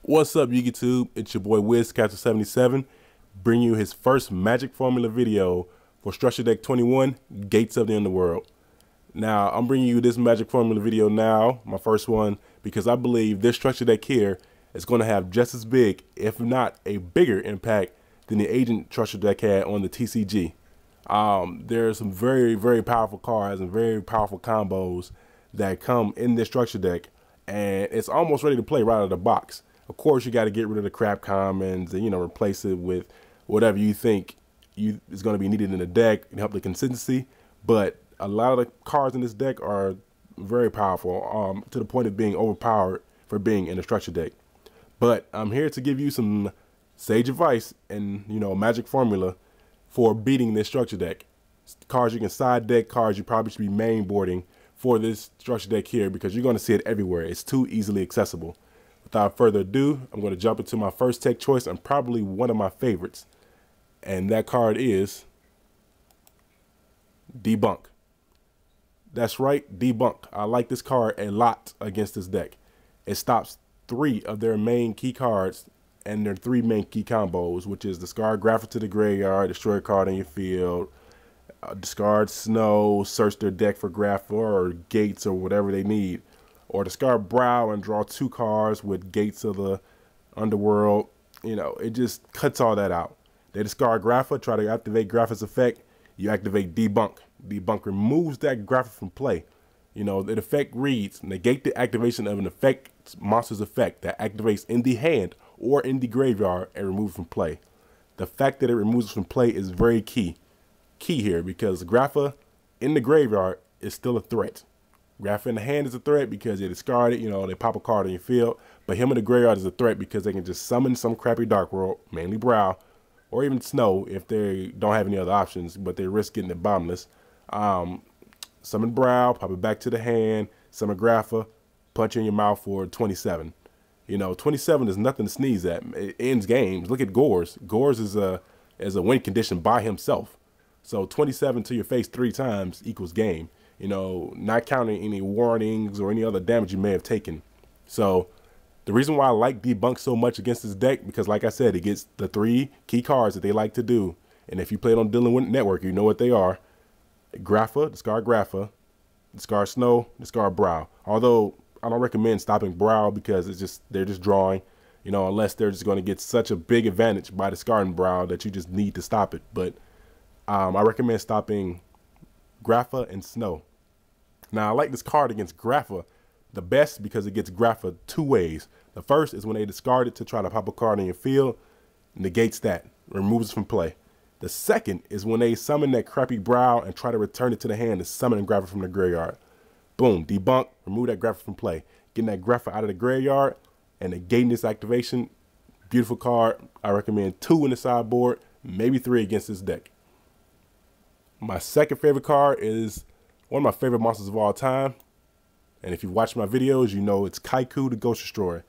What's up, YouTube? It's your boy WizCatcher77, bringing you his first Magic Formula video for Structure Deck 21, Gates of the Underworld. Now, I'm bringing you this Magic Formula video now, my first one, because I believe this Structure Deck here is going to have just as big, if not a bigger impact than the Agent Structure Deck had on the TCG. There are some very powerful cards and very powerful combos that come in this Structure Deck, and it's almost ready to play right out of the box. Of course, you got to get rid of the crap commons and, replace it with whatever you think is going to be needed in the deck and help the consistency. But a lot of the cards in this deck are very powerful, to the point of being overpowered for being in a structure deck. But I'm here to give you some sage advice and, magic formula for beating this structure deck. Cards you can side deck, cards you probably should be main boarding for this structure deck here, because you're going to see it everywhere. It's too easily accessible. Without further ado, I'm going to jump into my first tech choice and probably one of my favorites. And that card is Debunk. That's right, Debunk. I like this card a lot against this deck. It stops 3 of their main key cards and their 3 main key combos, which is discard Graphic to the graveyard, destroy a card in your field, discard Snow, search their deck for Graphic or Gates or whatever they need, or discard Brow and draw 2 cards with Gates of the Underworld. It just cuts all that out. They discard Graphic, try to activate Graphic's effect. You activate Debunk. Debunk removes that Graphic from play. The effect reads, negate the activation of an effect monster's effect that activates in the hand or in the graveyard and remove it from play. The fact that it removes it from play is very key here, because Graphic in the graveyard is still a threat. Graphic in the hand is a threat because they discard it, they pop a card in your field. But him in the graveyard is a threat because they can just summon some crappy Dark World, mainly Brow, or even Snow if they don't have any other options, but they risk getting it bottomless. Summon Brow, pop it back to the hand, summon Graphic, punch you in your mouth for 27. 27 is nothing to sneeze at. It ends games. Look at Gores. Gores is a win condition by himself. So 27 to your face 3 times equals game. Not counting any warnings or any other damage you may have taken. So the reason why I like Debunk so much against this deck, because like I said, it gets the 3 key cards that they like to do. And if you play it on Dylan Network, you know what they are. Graphic, discard Snow, discard Brow. Although I don't recommend stopping Brow because they're just drawing, unless they're just going to get such a big advantage by discarding Brow that you just need to stop it. But I recommend stopping Graphic and Snow. Now, I like this card against Graphic the best because it gets Graphic 2 ways. The first is when they discard it to try to pop a card in your field, negates that, removes it from play. The second is when they summon that crappy Brow and try to return it to the hand and summon Graphic from the graveyard. Boom, Debunk, remove that Graphic from play. Getting that Graphic out of the graveyard and negating this activation. Beautiful card. I recommend 2 in the sideboard, maybe 3 against this deck. My second favorite card is one of my favorite monsters of all time. And if you watch my videos, you know it's Kaiku, the Ghost Destroyer.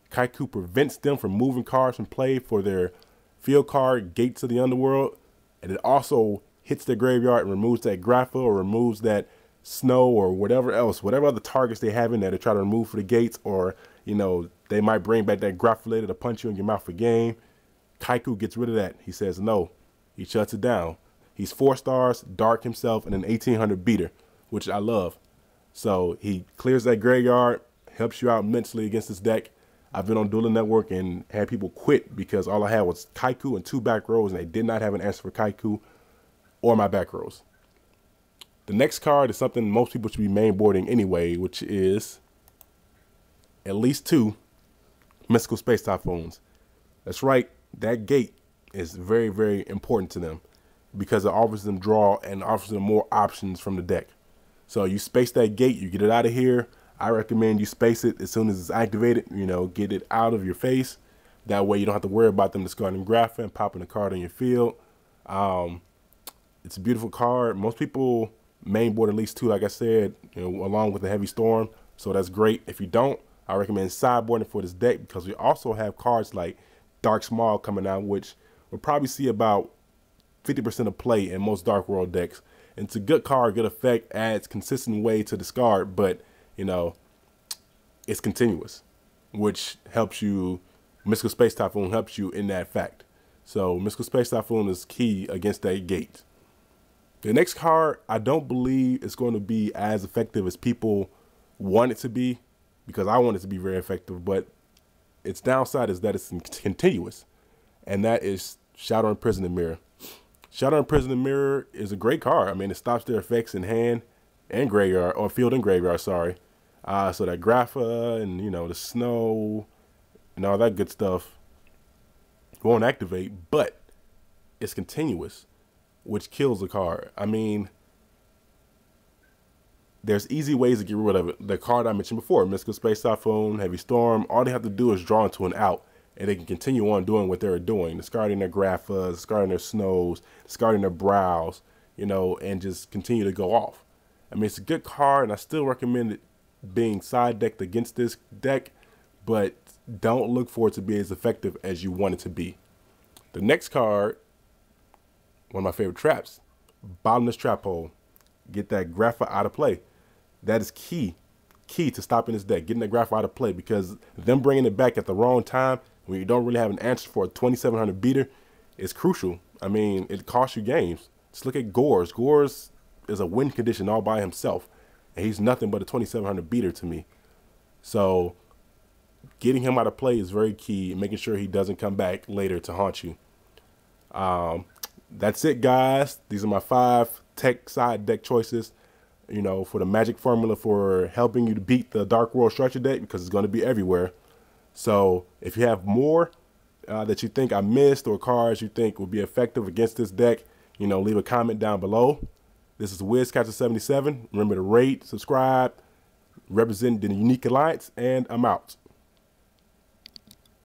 Kaiku prevents them from moving cards from play for their field card, Gates of the Underworld. And it also hits the graveyard and removes that Graphic or removes that Snow or whatever else, whatever other targets they have in there to try to remove for the Gates, or, they might bring back that Graphic later to punch you in your mouth for game. Kaiku gets rid of that. He says no. He shuts it down. He's 4 stars, dark himself, and an 1800 beater, which I love. So he clears that graveyard, helps you out immensely against this deck. I've been on Dueling Network and had people quit because all I had was Kaiku and 2 back rows, and they did not have an answer for Kaiku or my back rows. The next card is something most people should be main boarding anyway, which is at least 2 Mystical Space Typhoons. That's right, that gate is very important to them, because it offers them draw and offers them more options from the deck. So you space that gate, you get it out of here. I recommend you space it as soon as it's activated, get it out of your face. That way you don't have to worry about them discarding Graphic and popping a card in your field. It's a beautiful card. Most people main board at least 2, like I said, along with the Heavy Storm. So that's great. If you don't, I recommend sideboarding for this deck, because we also have cards like Dark Small coming out, which we'll probably see about 50% of play in most Dark World decks. And it's a good card, good effect, adds consistent way to discard, but it's continuous, which helps you Mystical Space Typhoon helps you in that fact. So Mystical Space Typhoon is key against that gate. The next card, I don't believe it's going to be as effective as people want it to be, because I want it to be very effective, but its downside is that it's continuous, and that is Shadow Imprisoned Mirror. Shadow Imprisoned Mirror is a great card. I mean, it stops their effects in hand and graveyard, or field and graveyard, sorry. So that Grapha and, you know, the snow and all that good stuff won't activate, but it's continuous, which kills the card. I mean, there's easy ways to get rid of it. The card I mentioned before, Mystical Space Typhoon, Heavy Storm, all they have to do is draw into an out, and they can continue on doing what they're doing, discarding their Graphas, discarding their Snows, discarding their Brows, you know, and just continue to go off. I mean, it's a good card, and I still recommend it being side decked against this deck, but don't look for it to be as effective as you want it to be. The next card, one of my favorite traps, Bottomless Trap Hole. Get that Grapha out of play. That is key to stopping this deck, getting that Grapha out of play, because them bringing it back at the wrong time when you don't really have an answer for a 2700 beater is crucial. I mean, it costs you games. Just look at Gores. Gores is a win condition all by himself, and he's nothing but a 2700 beater to me. So getting him out of play is very key, making sure he doesn't come back later to haunt you. That's it, guys. These are my 5 tech side deck choices, you know, for the magic formula for helping you to beat the Dark World structure deck, because it's going to be everywhere. So if you have more that you think I missed, or cards you think would be effective against this deck, you know, leave a comment down below. This is WizCatcher77. Remember to rate, subscribe, represent the Unique Alliance, and I'm out.